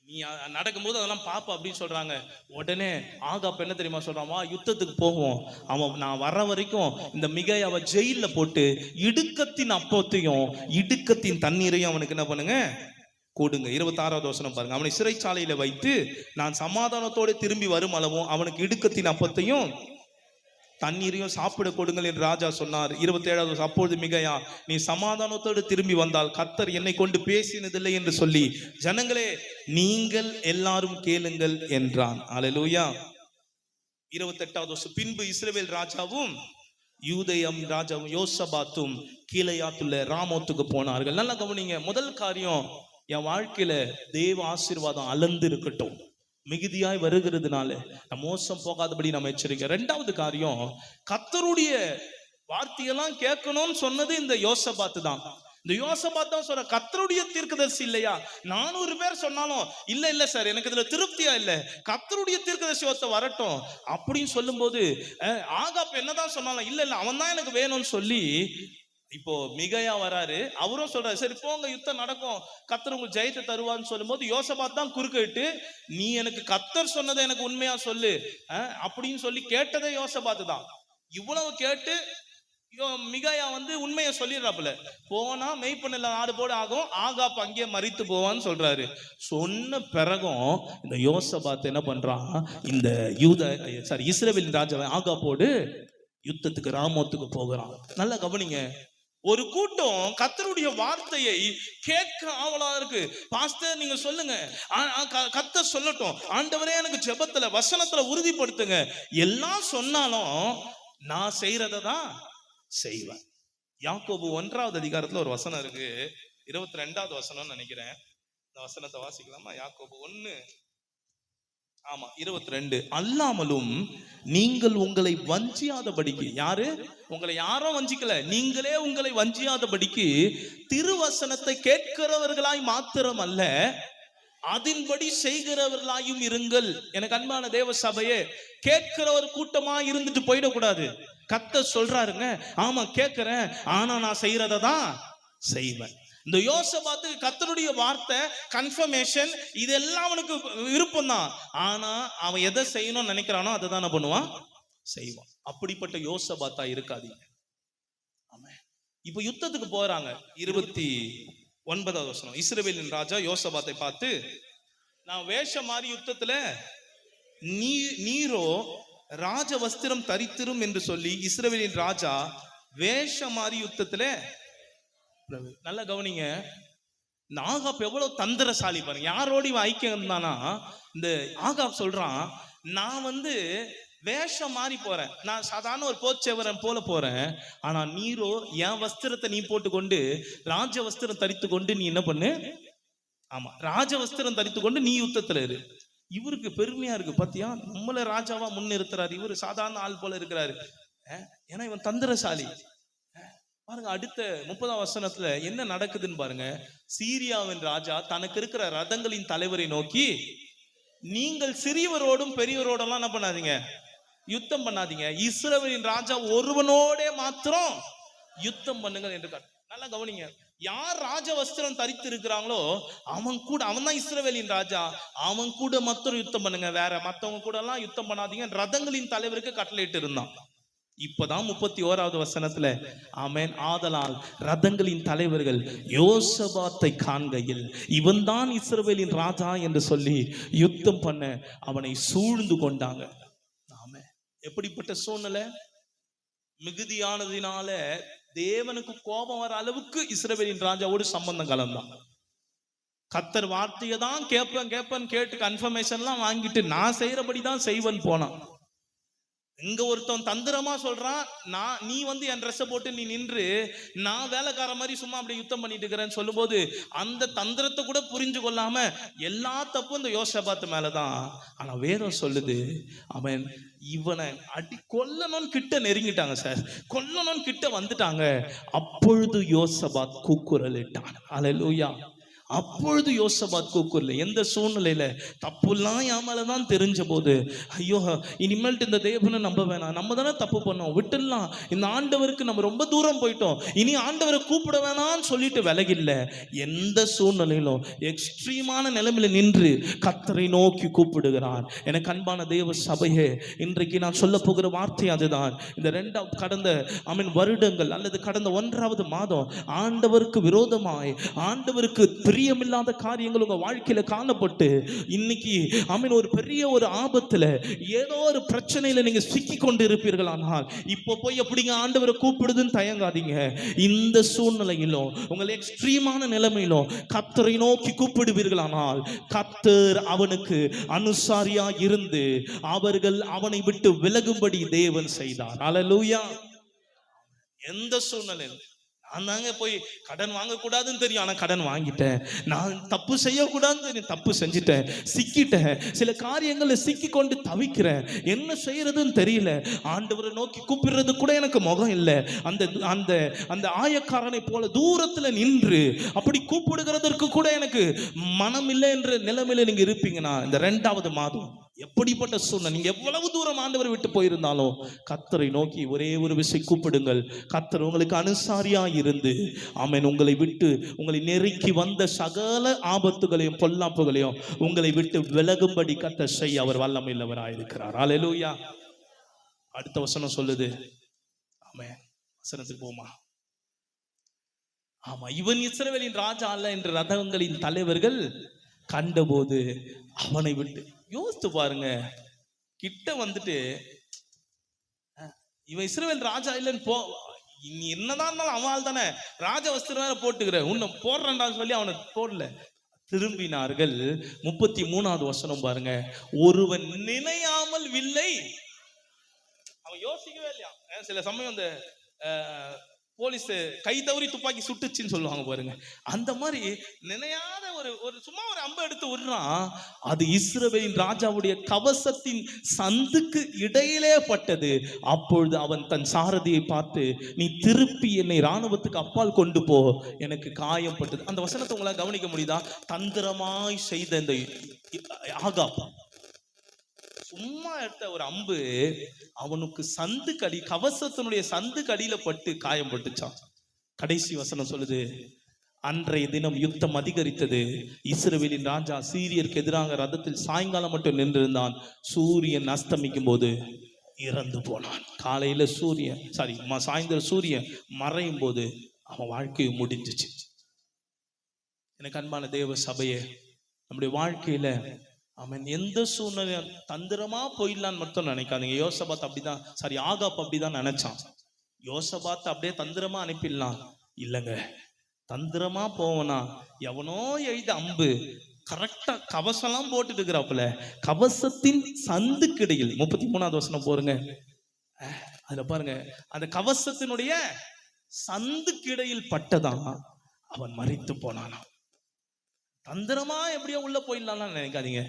நீ நடக்கும்போது அதெல்லாம் பாப்பா அப்படின்னு சொல்றாங்க. உடனே ஆகாப் என்ன தெரியுமா சொல்றான், யுத்தத்துக்கு போவோம், அவன் நான் வர்ற வரைக்கும் இந்த மிகாயாவை ஜெயில போட்டு இடுக்கத்தின் அப்பத்தையும் இடுக்கத்தின் தண்ணீரையும் அவனுக்கு என்ன பண்ணுங்க கொடுங்க. 26வது வசனம் பாருங்க. அவனை சிறைச்சாலையில வைத்து நான் சமாதானத்தோடு திரும்பி வரும் அளவும் அவனுக்கு இடுக்கத்தின் அப்பத்தையும் தண்ணீரையும் சாப்பிட கொடுங்கள் என்று ராஜா சொன்னார். 27வது, அப்பொழுது மிகாயா, நீ சமாதானத்தோடு திரும்பி வந்தால் கர்த்தர் என்னை கொண்டு பேசினதில்லை என்று சொல்லி ஜனங்களே நீங்கள் எல்லாரும் கேளுங்கள் என்றான். அல்லேலூயா. 28வது, பின்பு இஸ்ரவேல் ராஜாவும் யூதேயம் ராஜாவும் யோசபாத்தும் கீலேயாத்துள்ள ராமோத்துக்கு போனார்கள். நல்லா கவனிங்க. முதல் காரியம், என் வாழ்க்கையில தேவ ஆசீர்வாதம் அளந்து இருக்கட்டும், மிகுதியாய் வருகிறதுனால நம்ம மோசம் போகாதபடி நம்ம எச்சரிக்கை. 2வது காரியம், கர்த்தருடைய வார்த்தையெல்லாம் கேட்கணும்னு சொன்னது இந்த யோசபாத்து தான். இந்த யோசபாத் தான் சொல்ற, கர்த்தருடைய தீர்க்கதரிசி இல்லையா? 400 பேர் சொன்னாலும் இல்ல சார் எனக்கு இதுல திருப்தியா இல்ல, கர்த்தருடைய தீர்க்கதரிசி ஒருத்த வரட்டும் அப்படின்னு சொல்லும் போது ஆகாப் என்னதான் சொன்னாலும் இல்ல அவன் தான் எனக்கு வேணும்னு சொல்லி இப்போ மிகாயா வராரு. அவரும் சொல்றாரு, சரி போங்க யுத்தம் நடக்கும், கர்த்தர் உங்களுக்கு ஜெயத்தை தருவான்னு சொல்லும் போது யோசபாத் தான் குறுக்கிட்டு, நீ எனக்கு கர்த்தர் சொன்னதை எனக்கு உண்மையா சொல்லு அப்படின்னு சொல்லி கேட்டதே யோசபாத் தான். இவ்வளவு கேட்டு மிகாயா வந்து உண்மையை சொல்லிடுறாப்புல, போனா மெய்ப்பண்ணில் ஆடு போட ஆகும், ஆகாப் அங்கே மரித்து போவான்னு சொல்றாரு. சொன்ன பிறகும் இந்த யோசபாத் என்ன பண்றான், இந்த இஸ்ரவேலின் ராஜாவை ஆகாப்போடு யுத்தத்துக்கு ராமோத்துக்கு போகிறான். நல்லா கவனிங்க. ஒரு கூட்டம் கர்த்தருடைய வார்த்தையை கேட்க ஆவலா இருக்கு. பாஸ்டர் நீங்க சொல்லுங்க, கர்த்தர் சொல்லட்டும், ஆண்டவரே எனக்கு ஜெபத்துல வசனத்துல உறுதிப்படுத்துங்க. எல்லாம் சொன்னாலும் நான் செய்யறத தான் செய்வேன். யாக்கோபு 1வது அதிகாரத்துல ஒரு வசனம் இருக்கு, 22வது வசனம்னு நினைக்கிறேன். இந்த வசனத்தை வாசிக்கலாமா? யாக்கோபு 1 22. அல்லாமலும் நீங்கள் உங்களை வஞ்சியாதபடிக்கு, யாரு உங்களை யாரும் வஞ்சிக்கல, நீங்களே உங்களை வஞ்சியாதபடிக்கு திருவசனத்தை கேட்கிறவர்களாய் மாத்திரம் அல்ல, அதன்படி செய்கிறவர்களாயும் இருங்கள். எனக்கு அன்பான தேவ சபையே, கேட்கிற ஒரு கூட்டமா இருந்துட்டு போயிடக்கூடாது. கர்த்தர் சொல்றாருங்க, ஆமா கேட்கிறேன், ஆனா நான் செய்யறத தான் செய்வேன். இந்த யோசபாத்துக்கு கர்த்தருடைய வார்த்தை கன்ஃபர்மேஷன் இதெல்லாம் அவனுக்கு விருப்பம் தான். ஆனா அவன் எதை செய்யணும்னு நினைக்கிறானோ அதை தானே பண்ணுவான், செய்வான். அப்படிப்பட்ட யோசபாத்தா இருக்காதீங்க. ஆமா, இப்ப யுத்தத்துக்கு போறாங்க. 29வது வசனம். இஸ்ரவேலின் ராஜா யோசபாத்தை பார்த்து, நான் வேஷம் மாறி யுத்தத்துல நீரோ ராஜ வஸ்திரம் தரித்திரும் என்று சொல்லி இஸ்ரவேலின் ராஜா வேஷம் மாறி யுத்தத்துல, நல்லா கவனிங்க, இந்த ஆகாப் எவ்வளவு தந்திரசாலி பாருங்க. யாரோட இவன் ஐக்கியம் இருந்தானா, இந்த ஆகாப் சொல்றான், நான் வேஷம் மாறி போறேன், நான் சாதாரண ஒரு போச்சேவரன் போல போறேன், ஆனா நீரோ என் வஸ்திரத்தை நீ போட்டுக்கொண்டு ராஜ வஸ்திரம் தரித்து கொண்டு நீ என்ன பண்ணு, ஆமா ராஜ வஸ்திரம் தரித்து கொண்டு நீ யுத்தத்துல இரு. இவருக்கு பெருமையா இருக்கு, பாத்தியா நம்மள ராஜாவா முன்னிறுத்துறாரு, இவரு சாதாரண ஆள் போல இருக்கிறாரு. ஏன்னா இவன் தந்திரசாலி. பாருங்க, அடுத்த 30வது வசனத்துல என்ன நடக்குதுன்னு பாருங்க. சீரியாவின் ராஜா தனக்கு இருக்கிற ரதங்களின் தலைவரை நோக்கி, நீங்கள் சிறியவரோடும் பெரியவரோடெல்லாம் என்ன பண்ணாதீங்க, யுத்தம் பண்ணாதீங்க, இஸ்ரவேலின் ராஜா ஒருவனோட மாத்திரம் யுத்தம் பண்ணுங்கள் என்று. நல்லா கவனிங்க, யார் ராஜ வஸ்திரம் தரித்து இருக்கிறாங்களோ அவன் தான் இஸ்ரவேலின் ராஜா, அவன் கூட மாத்திரம் யுத்தம் பண்ணுங்க, வேற மத்தவங்க கூட எல்லாம் யுத்தம் பண்ணாதீங்க. ரதங்களின் தலைவருக்கு கட்டளையிட்டு இருந்தான். இப்பதான் 31வது வசனத்துல, ஆமென், ஆதலால் ரதங்களின் தலைவர்கள் யோசபாத்தை காண்கையில் இவன் தான் இஸ்ரவேலின் ராஜா என்று சொல்லி யுத்தம் பண்ண அவனை சூழ்ந்து கொண்டாங்க. ஆமென். எப்படிப்பட்ட சூழ்நிலை, மிகுதியானதினால தேவனுக்கு கோபம் வர அளவுக்கு இஸ்ரவேலின் ராஜாவோடு சம்பந்தம் கலந்தான். கர்த்தர் வார்த்தையை தான் கேட்பேன் கேட்டு கன்ஃபர்மேஷன்லாம் வாங்கிட்டு நான் செய்யறபடிதான் செய்வன் போனான். இங்க ஒருத்தன் தந்திரமா சொல்றான், நீ என் ட்ரெஸ்ஸை போட்டு நீ நின்று நான் வேலைக்கார மாதிரி சும்மா அப்படி யுத்தம் பண்ணிட்டு இருக்கிறேன்னு சொல்லும் போது அந்த தந்திரத்தை கூட புரிஞ்சு கொள்ளாம எல்லா தப்பும் இந்த யோசபாத்து மேலதான். ஆனா வேதம் சொல்லுது, அவன் இவனை கொல்லணும்னு கிட்ட நெருங்கிட்டாங்க சார், கொல்லணும்னு கிட்ட வந்துட்டாங்க. அப்பொழுது யோசபாத் கூக்குரலிட்டான். அல்லேலூயா. அப்பொழுது யோசபாத் கூக்குரல். எந்த சூழ்நிலையில தப்புலாம் என் மேலதான் தெரிஞ்ச போது, ஐயோ இனிமேல்ட்டு இந்த தேவனை நம்ப வேணாம், நம்ம தானே தப்பு பண்ணோம், விட்டுடலாம், இந்த ஆண்டவருக்கு நம்ம ரொம்ப தூரம் போயிட்டோம், இனி ஆண்டவரை கூப்பிட வேணாம்னு சொல்லிட்டு விலகில்ல. எந்த சூழ்நிலையிலும் எக்ஸ்ட்ரீமான நிலைமையில நின்று கர்த்தரை நோக்கி கூப்பிடுகிறான். எனக்கு அன்பான தேவ சபையே, இன்றைக்கு நான் சொல்ல போகிற வார்த்தை அதுதான். இந்த கடந்த வருடங்கள் அல்லது கடந்த 1வது மாதம் ஆண்டவருக்கு விரோதமாய், ஆண்டவருக்கு பிரியமில்லாத காரியங்கள் உங்க வாழ்க்கையில காணப்பட்டு இன்னைக்கு ஒரு பெரிய ஒரு ஆபத்துல ஏதோ ஒரு பிரச்சனையில நீங்க சிக்கி கொண்டு இருப்பீர்கள். ஆனால் இப்போ போய் எப்படிங்க ஆண்டவரை கூப்பிடுதுன்னு தயங்காதீங்க. இந்த சூழ்நிலையிலும் உங்கள் எக்ஸ்ட்ரீமான நிலைமையிலும் கர்த்தரை நோக்கி கூப்பிடுவீர்களானால் கர்த்தர் அவனுக்கு அனுசாரியா இருந்து அவர்கள் அவனை விட்டு விலகும்படி தேவன் செய்தார். அல்லேலூயா. எந்த சூழ்நிலையில் நான் தாங்க போய் கடன் வாங்கக்கூடாதுன்னு தெரியும், ஆனா கடன் வாங்கிட்டேன். நான் தப்பு செய்யக்கூடாதுன்னு தெரியும், தப்பு செஞ்சுட்டேன், சிக்கிட்டேன், சில காரியங்களை சிக்கி கொண்டு தவிக்கிறேன், என்ன செய்யறதுன்னு தெரியல. ஆண்டவரை நோக்கி கூப்பிடுறது கூட எனக்கு முகம் இல்லை. அந்த அந்த அந்த ஆயக்காரனை போல தூரத்துல நின்று அப்படி கூப்பிடுகிறதற்கு கூட எனக்கு மனம் இல்லை என்ற நிலைமையில நீங்க இருப்பீங்கன்னா, இந்த 2வது மாதம் எப்படிப்பட்ட சூழ்நிலை, நீங்க எவ்வளவு தூரம் ஆண்டவரை விட்டு போயிருந்தாலும் கர்த்தரை நோக்கி ஒரே ஒரு விஷயம் கூப்பிடுங்கள். கர்த்தர் உங்களுக்கு அனுசாரியா இருந்து ஆமென் உங்களை விட்டு, உங்களை நெருக்கி வந்த சகல ஆபத்துகளையும் பொல்லாப்புகளையும் உங்களை விட்டு விலகும்படி கர்த்தர் செய்ய அவர் வல்லமையுள்ளவராயிருக்கிறார். அல்லேலூயா. அடுத்த வசனம் சொல்லுது, ஆமென், வசனத்துக்கு போமா. ஆமா, இவன் இஸ்ரவேலின் ராஜா அல்ல என்று ரதங்களின் தலைவர்கள் கண்டபோது அவனை விட்டு. யோசித்து பாருங்க, கிட்ட வந்துட்டு இவன் இஸ்ரவேல் ராஜா இல்லைன்னு நீ என்னதான் இருந்தாலும் அவன் தானே, ராஜ வஸ்திரம் வேற போட்டுக்கிற, உன்னை போடுறேன்டான்னு சொல்லி அவனை போடல. திரும்பினார்கள். 33வது வசனம் பாருங்க. ஒருவன் நினையாமல் வில்லை, அவன் யோசிக்கவே இல்லையா. சில சமயம் அந்த போலீஸ் கை தவறி துப்பாக்கி சுட்டுச்சுன்னு சொல்லுவாங்க பாருங்க, அந்த மாதிரி நினையாத ஒரு சும்மா ஒரு அம்பை எடுத்து விடுறான். அது இஸ்ரவேலின் ராஜாவுடைய கவசத்தின் சந்துக்கு இடையிலே பட்டது. அப்பொழுது அவன் தன் சாரதியை பார்த்து, நீ திருப்பி என்னை ராணுவத்துக்கு அப்பால் கொண்டு போ, எனக்கு காயம் பட்டது. அந்த வசனத்தை உங்களால் கவனிக்க முடியுதா? தந்திரமாய் செய்த இந்த ஆகாப் சும்மா எடுத்த ஒரு அம்பு அவனுக்கு சந்து கடி, கவசத்தினுடைய சந்து கடியில பட்டு காயம் பட்டுச்சான். கடைசி வசனம் சொல்லுது, அன்றைய தினம் யுத்தம் அதிகரித்தது. இஸ்ரவேலின் ராஜா சீரியருக்கு எதிராக ரதத்தில் சாயங்காலம் மட்டும் நின்றிருந்தான். சூரியன் அஸ்தமிக்கும் போது இறந்து போனான். காலையில சாயந்தரம் சூரியன் மறையும் போது அவன் வாழ்க்கையை முடிஞ்சிச்சு. எனக்கு அன்பான தேவ சபையே, நம்முடைய வாழ்க்கையில அவன் எந்த சூழ்நிலை தந்திரமா போயிடலான்னு மட்டும் நினைக்காதீங்க. யோசபாத் அப்படிதான், ஆகாப் அப்படிதான் நினைச்சான். யோசபாத் அப்படியே தந்திரமா அனுப்பிடலாம் இல்லைங்க. தந்திரமா போவனா, எவனோ எழுத அம்பு கரெக்டா கவசம்லாம் போட்டுட்டு இருக்கிறாப்புல, கவசத்தின் சந்துக்கிடையில் 33வது வசனம் போருங்க. அதுல பாருங்க, அந்த கவசத்தினுடைய சந்துக்கிடையில் பட்டதான் அவன் மரித்து போனானா. தந்திரமா எப்படியோ உள்ள போயிடலாம் நினைக்காதீங்க.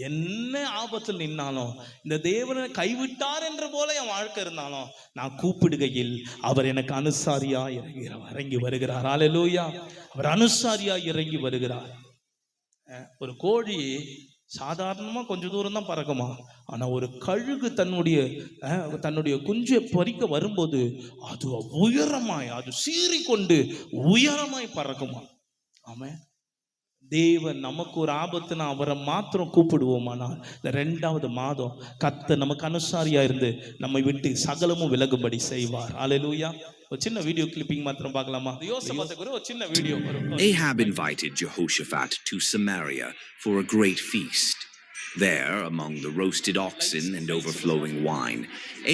என்ன ஆபத்தில் நின்னாலும், இந்த தேவனை கைவிட்டார் என்ற போல என் வாழ்க்கை இருந்தாலும், நான் கூப்பிடுகையில் அவர் எனக்கு அனுசாரியா இறங்கி வருகிறார். அல்லேலூயா. அவர் அனுசாரியா இறங்கி வருகிறார். ஒரு கோழி சாதாரணமா கொஞ்ச தூரம் தான் பறக்குமா, ஆனா ஒரு கழுகு தன்னுடைய குஞ்சை பறிக்க வரும்போது அது உயரமாய், அது சீறிக்கொண்டு உயரமாய் பறக்குமா. ஆமா, தேவன் நமக்கு ஒரு ஆபத்துனா அவரை மாத்திரம் கூப்பிடுவோமானா, இந்த 2வது மாதம் கர்த்தர் நமக்கு அனுசாரியா இருந்து நம்மை விட்டு சகலமும் விலகும்படி செய்வார். அல்லேலூயா. ஒரு சின்ன வீடியோ கிளிப்பிங் மாத்திரம் பார்க்கலாமா? யோசபாத்துக்கு ஒரு சின்ன video. Ahab invited Jehoshaphat to Samaria for a great feast. There, among the roasted oxen and overflowing wine,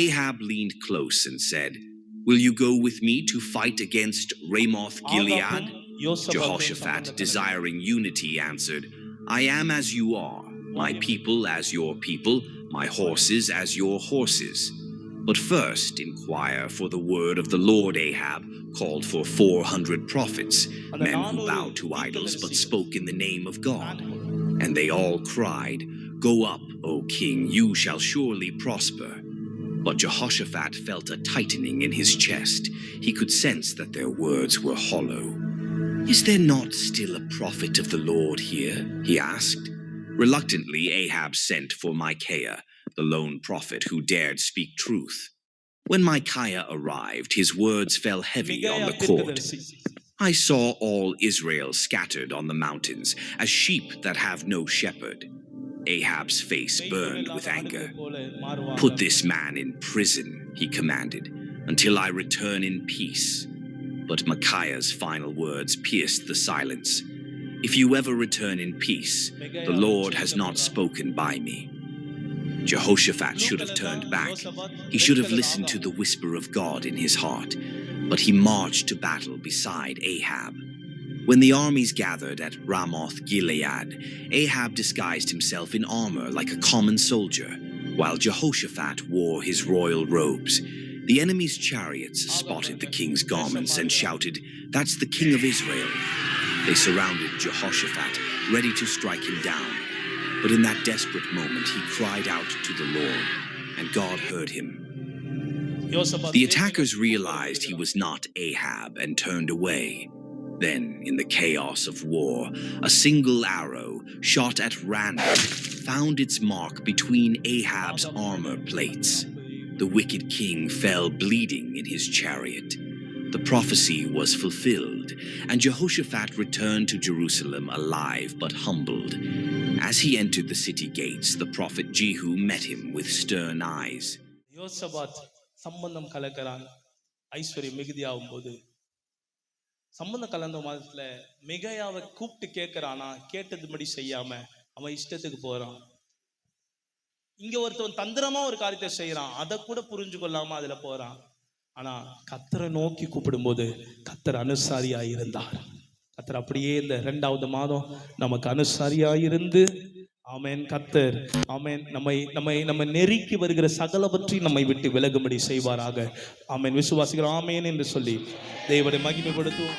Ahab leaned close and said, "Will you go with me to fight against Ramoth Gilead?" Jehoshaphat, desiring unity, answered, "I am as you are, my people as your people, my horses as your horses. But first inquire for the word of the Lord." Ahab called for 400 prophets, men who bowed to idols but spoke in the name of God. And they all cried, "Go up, O king, you shall surely prosper." But Jehoshaphat felt a tightening in his chest. He could sense that their words were hollow. "Is there not still a prophet of the Lord here?" he asked. Reluctantly, Ahab sent for Micaiah, the lone prophet who dared speak truth. When Micaiah arrived, his words fell heavy on the court. "I saw all Israel scattered on the mountains, as sheep that have no shepherd." Ahab's face burned with anger. "Put this man in prison," he commanded, "until I return in peace." But Micaiah's final words pierced the silence. "If you ever return in peace, the Lord has not spoken by me." Jehoshaphat should have turned back. He should have listened to the whisper of God in his heart. But he marched to battle beside Ahab. When the armies gathered at Ramoth Gilead, Ahab disguised himself in armor like a common soldier, while Jehoshaphat wore his royal robes. The enemy's chariots spotted the king's garments and shouted, "That's the king of Israel." They surrounded Jehoshaphat, ready to strike him down. But in that desperate moment, he cried out to the Lord, and God heard him. The attackers realized he was not Ahab and turned away. Then, in the chaos of war, a single arrow, shot at random, found its mark between Ahab's armor plates. The wicked king fell bleeding in his chariot. The prophecy was fulfilled, and Jehoshaphat returned to Jerusalem alive but humbled. As he entered the city gates, the prophet Jehu met him with stern eyes. யோசபாத் சம்பந்தம் கலக்கிறான். ஐஸ்வர்யம் மிகுதியாகும் போது சம்பந்தம் கலந்த மாதத்துல மிகையாவை கூப்பிட்டு கேட்கிறானா, கேட்டதுபடி செய்யாம அவன் இஷ்டத்துக்கு போறான். இங்க ஒருத்தவன் தந்திரமா ஒரு காரியத்தை செய்யறான், அதை கூட புரிஞ்சு கொள்ளாம அதுல போறான். ஆனா கர்த்தரை நோக்கி கூப்பிடும்போது கர்த்தர் அனுசாரியாய் இருந்தார். கர்த்தர் அப்படியே இந்த 2வது மாதம் நமக்கு அனுசாரியாய் இருந்து, ஆமென், கர்த்தர் ஆமென் நம்ம நெருக்கி வருகிற சகலவற்றையும் நம்மை விட்டு விலகும்படி செய்வாராக. ஆமென். விசுவாசிகள் ஆமென் என்று சொல்லி தேவனை மகிமைப்படுத்துவோம்.